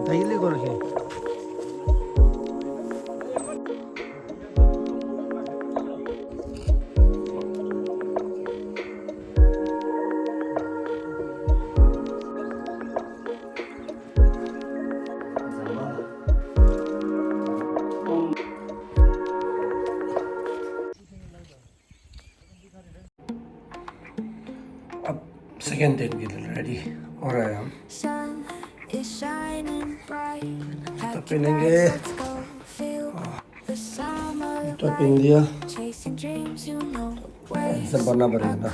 daily ko rakhe. अब second day के लिए ready हो रहा है हम. तो पहनेंगे. तो पहन दिया. ऐसा बनना पड़ेगा ना.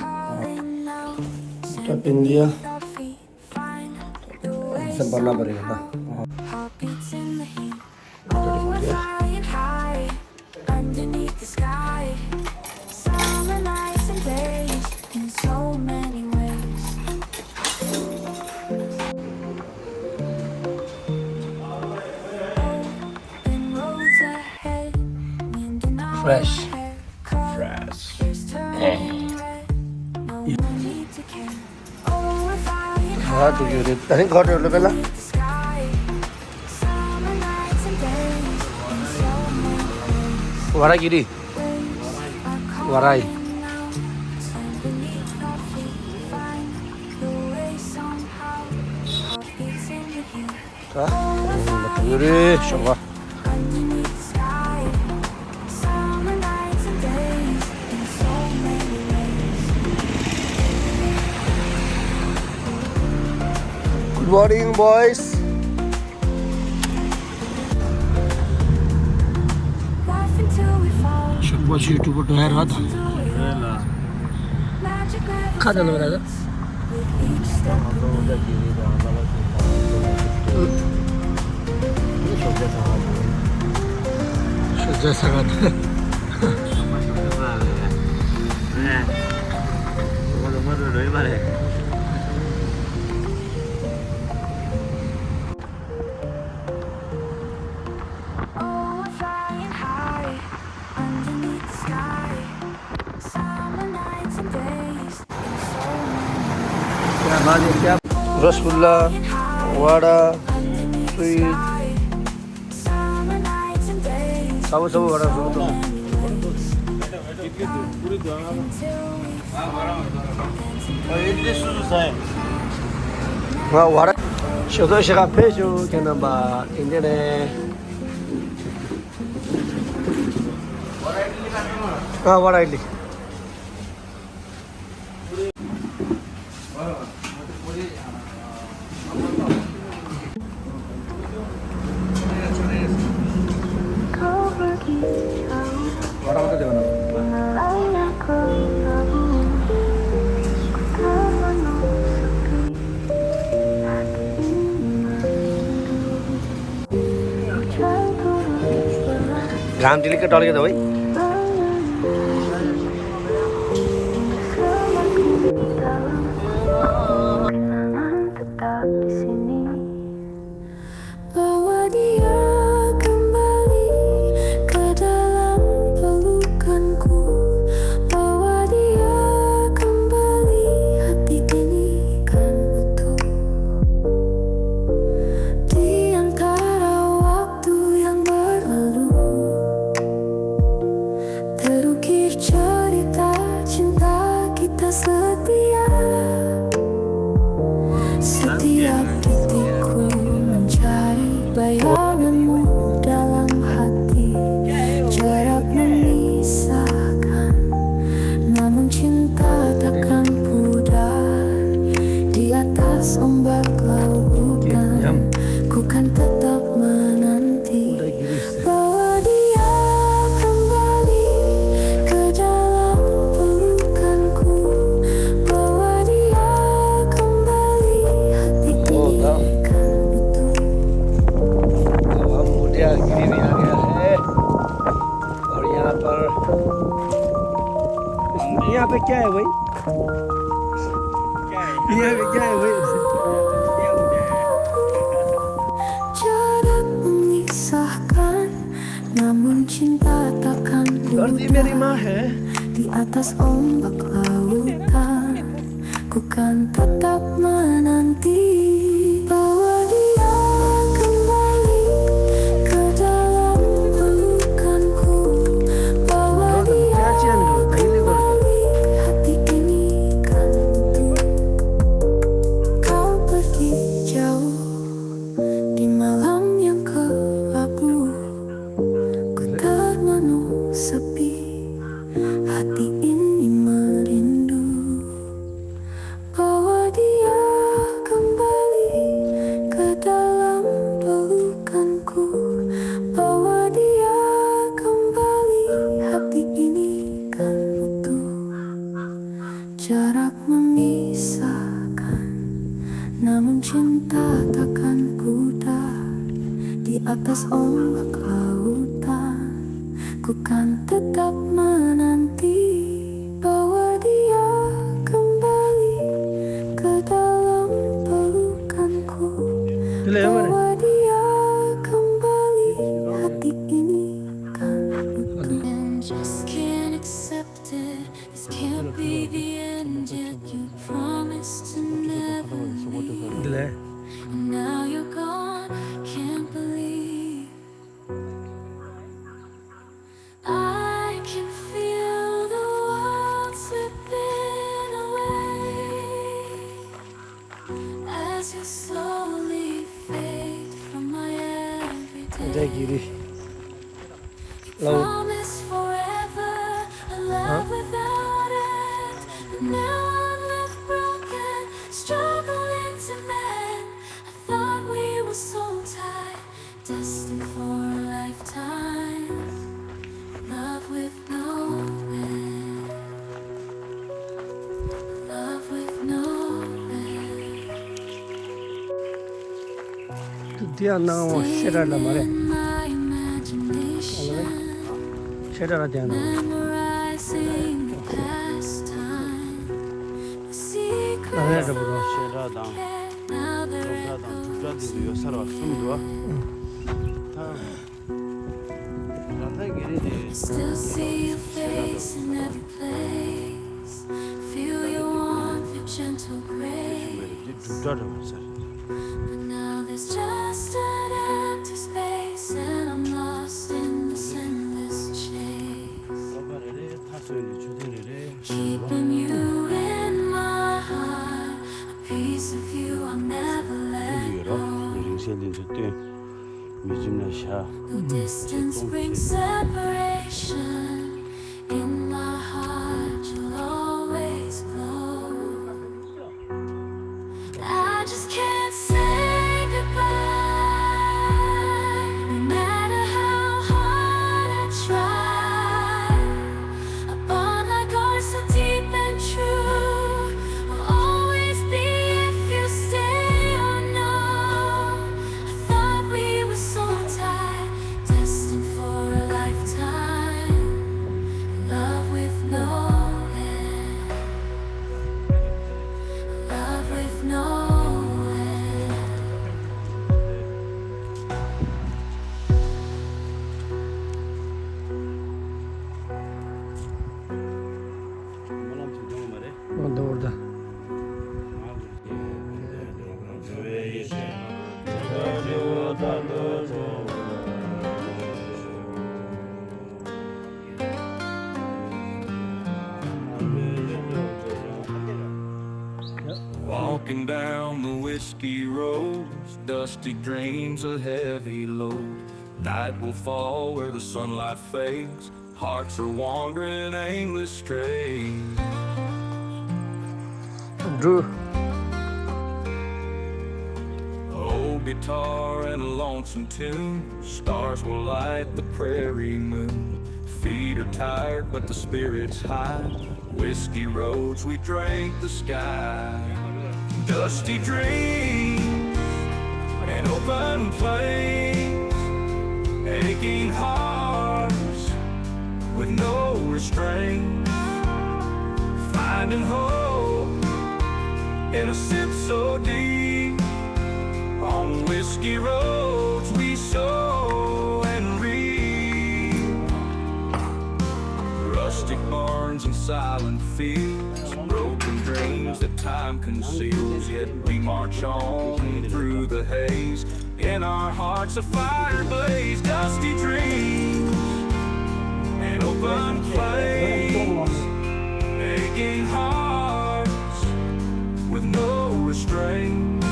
तो पहन दिया. ऐसा बनना पड़ेगा ना. Underneath the sky, summer nights and days in so many ways. Open roads ahead, wind in our Fresh. hair. Fresh. Colors turning red, no need to care. Oh, if I had हाँ तो क्यों रे? तनी घर ले पहला. the sky, summer nights and days in so many ways. Udayagiri. Warai. Tá? Yuri, shoga. Good morning, boys. Should watch YouTube to hear what? Kha dalo brother. Should sangat. Rasgulla vada sweet सब सब वडा वडा 저도 제가 배주 되는 바 인데네 वडा इडली वडा मत देना घाम टिली के डल के दो भाई Bawa dia kembali ke dalam pelukanku. Bawa dia kembali, hati ini kan utuh. Di antara waktu yang berlalu, terukir cerita cinta kita setia. Setiap detikku mencari bayanganmu dalam hati. Jarak memisahkan, namun cinta takkan pudar. Di atas ombak lautan, ku kan tetap menanti. Bawa dia kembali ke dalam pelukanku. Bawa dia kembali, hati ini kan utuh. हम उदयगिरी में आ गया है और यहाँ पे क्या है भाई यहाँ पे क्या है भाई Jarak memisahkan, namun cinta takkan धरती pudar. मेरी माँ है Di atas ombak lautan, ku kan tetap menanti. Bawa dia kembali atas ombak lautan, ku kan tetap menanti bahwa dia kembali ke dalam pelukanku, bahwa dia kembali, hati ini kan utuh. And just can't accept it, this can't be the end yet. You promised to never leave, and now you're gone, can't believe. I can feel the world slipping away as you slowly fade from my everyday. Udayagiri. Promise forever, a love without end. But now I'm left broken, struggling to mend. I thought we were so tied, destined for a lifetime. Love with no end. Love with no end. Dia nawa shera la mare. In my imagination, Shera la dia na. memorizing the past time. The secrets 나네 저 보러. Şeradan, now they're topradan, tuzla diyor, sarı sundu. Tamam. Randa geri I still see your face in every place. Feel your warmth, your gentle grace. tuzla da var. But now there's just an empty space, and I'm lost in this endless chase. Kabarere, tasöyle çötelere. Keeping you in my heart, a piece of you I'll never let Biliyor, go. yükseldiğin sütü. Yüzümle şah. Though distance brings separation, in my heart you'll always glow. I just can't say goodbye, no matter how hard I try. A bond like ours so deep and true will always be if you stay or no. I thought we were so tied, destined for a lifetime. Love with no end. Love with no end. Bana tuzla mare. Orada orada. Walking down the whiskey roads, dusty dreams a heavy load. Night will fall where the sunlight fades, hearts are wandering aimless strays. Drew. Old guitar and a lonesome tune, stars will light the prairie moon. Feet are tired but the spirit's high, whiskey roads we drank the sky. Dusty dreams and open plains, aching hearts with no restraint, finding hope in a sip so deep. On whiskey roads we sow and reap. Rustic barns and silent fields, broken dreams that time conceals. Yet we march on through the haze, in our hearts a fire blaze. Dusty dreams and open flames, aching hearts with no restraint,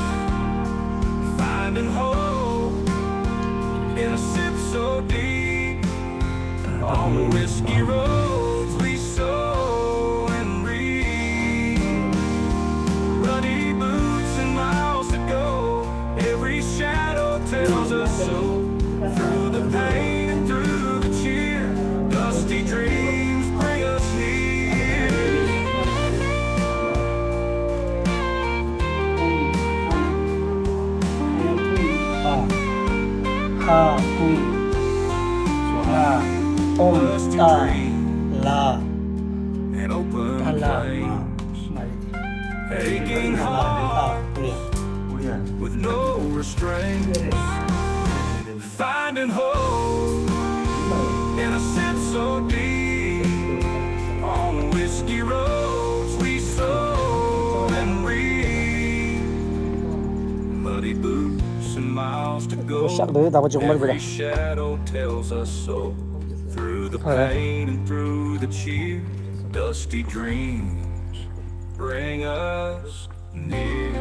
finding hope in a sip so deep. On the whiskey roads we sow and reap. Ruddy boots and miles to go, every shadow tells us so. Through the pain and through the cheer, dusty dreams bring us near. Ha, Hui, La, Om, Ta, La, and open Tala, plains, Ma, aching heart with no restraint, finding hope in a sense so deep. On whiskey roads we sow and reap, muddy boots and miles to go. Every shadow tells us so. Through the pain and through the cheer, dusty dreams bring us near.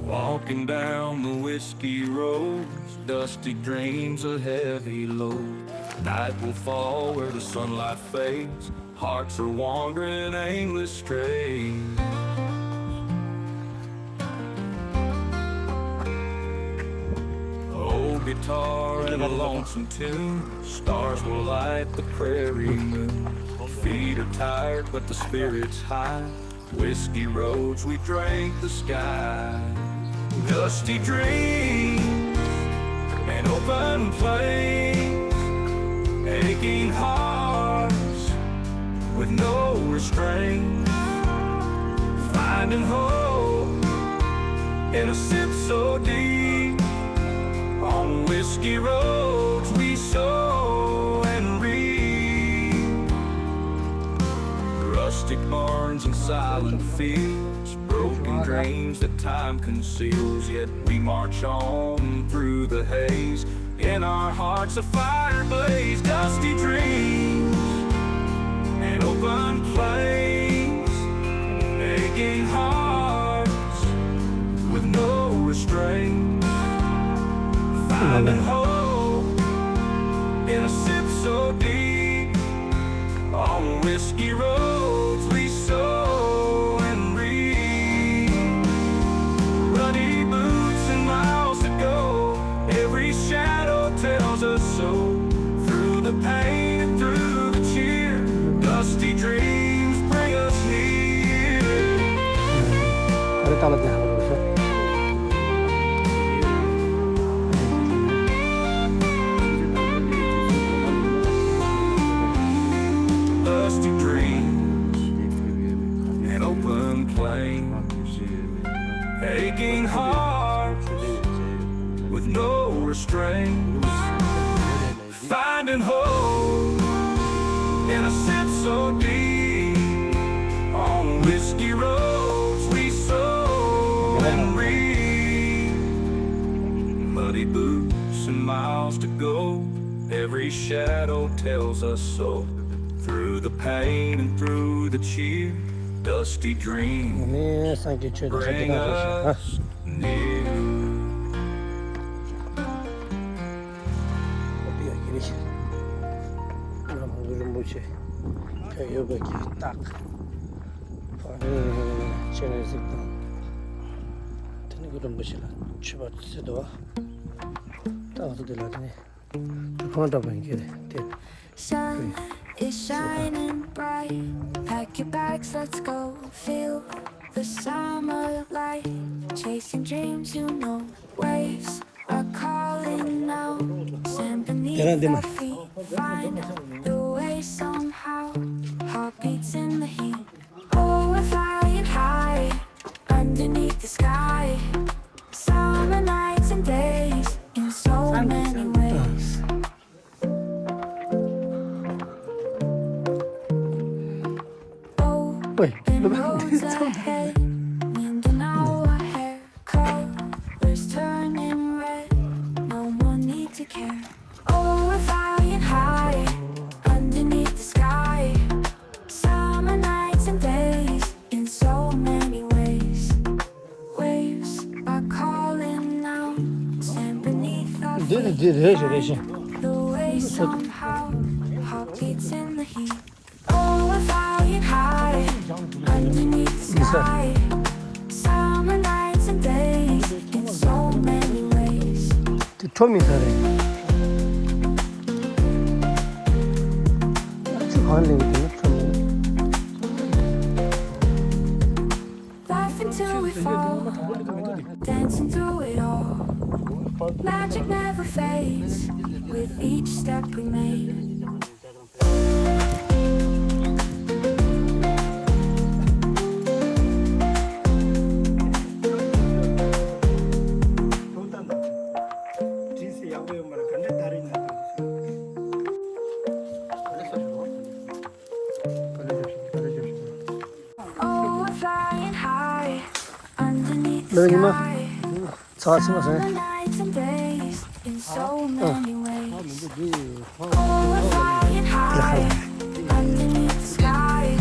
Walking down the whiskey roads, dusty dreams a heavy load. Night will fall where the sunlight fades, hearts are wandering aimless strays. Old guitar and a lonesome tune, stars will light the prairie moon. Feet are tired but the spirit's high, whiskey roads we drank the sky. Dusty dreams and open plains, aching hearts with no restraint, finding hope in a sip so deep. On whiskey roads we sow and reap, rustic barns and silent fields, broken dreams that time conceals. Yet we march on through the haze, in our hearts a fire blaze. Dusty dreams and open plains, aching hearts with no restraint, finding hope in a sip so deep. On whiskey roads we sow and reap, ruddy boots and miles to go. Every shadow tells us so. Through the pain and through the cheer, dusty dreams bring us near. Dusty dreams and open plains, aching hearts with no restraint, finding hope in a sense so deep. On whiskey roads we sow and reap, muddy boots and miles to go. Every shadow tells us so. Through the pain and through the cheer, dusty dreams bring us near. Sun is shining bright. Pack your bags, let's go. Feel the summer light. Chasing dreams, you know. Waves are calling now. Sand beneath our feet. Find the way somehow. Heartbeats in the heat. Oh, we're flying high underneath the sky. Summer nights and days in so many ways. Roads ahead, wind in our hair, colors turning red. No more need to care. Oh, we're flying high underneath the sky. Summer night. The way somehow heartbeats in the heat. Oh, we're flying high underneath the sky. Summer nights and days in so many ways. 처음이 잘해. 쭉 가는 얘기거든요. 처음에. Life until we fall, dancing through it all. Magic never fades with each step we make. Oh, we're flying high underneath the 너희만 sky. 자, Summer 스마스. nights and days in so many ways. Oh, we're flying high underneath the sky.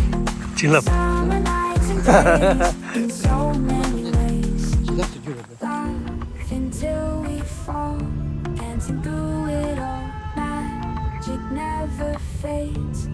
질럽. Summer nights and days in so many ways. Laugh until we fall, dancing through it all. Magic never fades